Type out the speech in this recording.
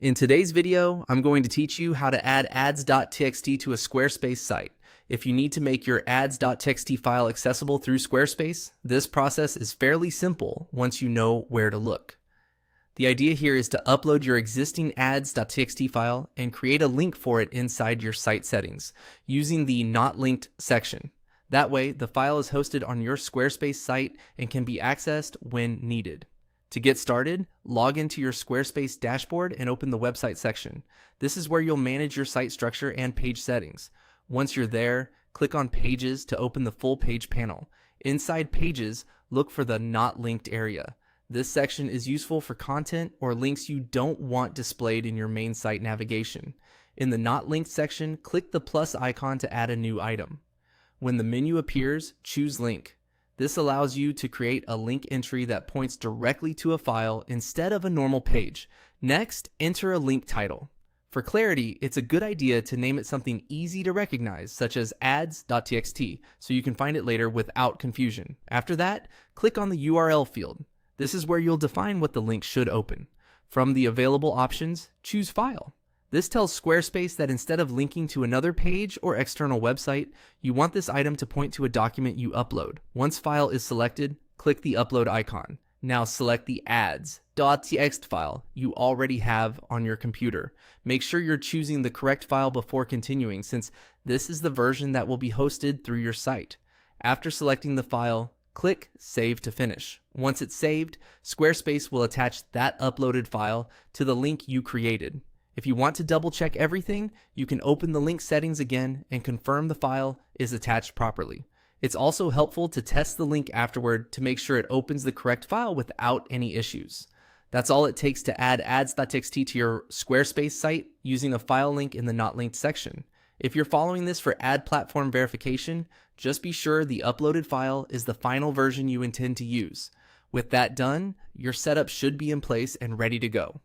In today's video, I'm going to teach you how to add ads.txt to a Squarespace site. If you need to make your ads.txt file accessible through Squarespace, this process is fairly simple once you know where to look. The idea here is to upload your existing ads.txt file and create a link for it inside your site settings using the Not Linked section. That way, the file is hosted on your Squarespace site and can be accessed when needed. To get started, log into your Squarespace dashboard and open the website section. This is where you'll manage your site structure and page settings. Once you're there, click on Pages to open the full page panel. Inside Pages, look for the Not Linked area. This section is useful for content or links you don't want displayed in your main site navigation. In the Not Linked section, click the plus icon to add a new item. When the menu appears, choose Link. This allows you to create a link entry that points directly to a file instead of a normal page. Next, enter a link title. For clarity, it's a good idea to name it something easy to recognize, such as ads.txt, so you can find it later without confusion. After that, click on the URL field. This is where you'll define what the link should open. From the available options, choose File. This tells Squarespace that instead of linking to another page or external website, you want this item to point to a document you upload. Once File is selected, click the upload icon. Now select the ads.txt file you already have on your computer. Make sure you're choosing the correct file before continuing, since this is the version that will be hosted through your site. After selecting the file, click Save to finish. Once it's saved, Squarespace will attach that uploaded file to the link you created. If you want to double check everything, you can open the link settings again and confirm the file is attached properly. It's also helpful to test the link afterward to make sure it opens the correct file without any issues. That's all it takes to add ads.txt to your Squarespace site using a file link in the Not Linked section. If you're following this for ad platform verification, just be sure the uploaded file is the final version you intend to use. With that done, your setup should be in place and ready to go.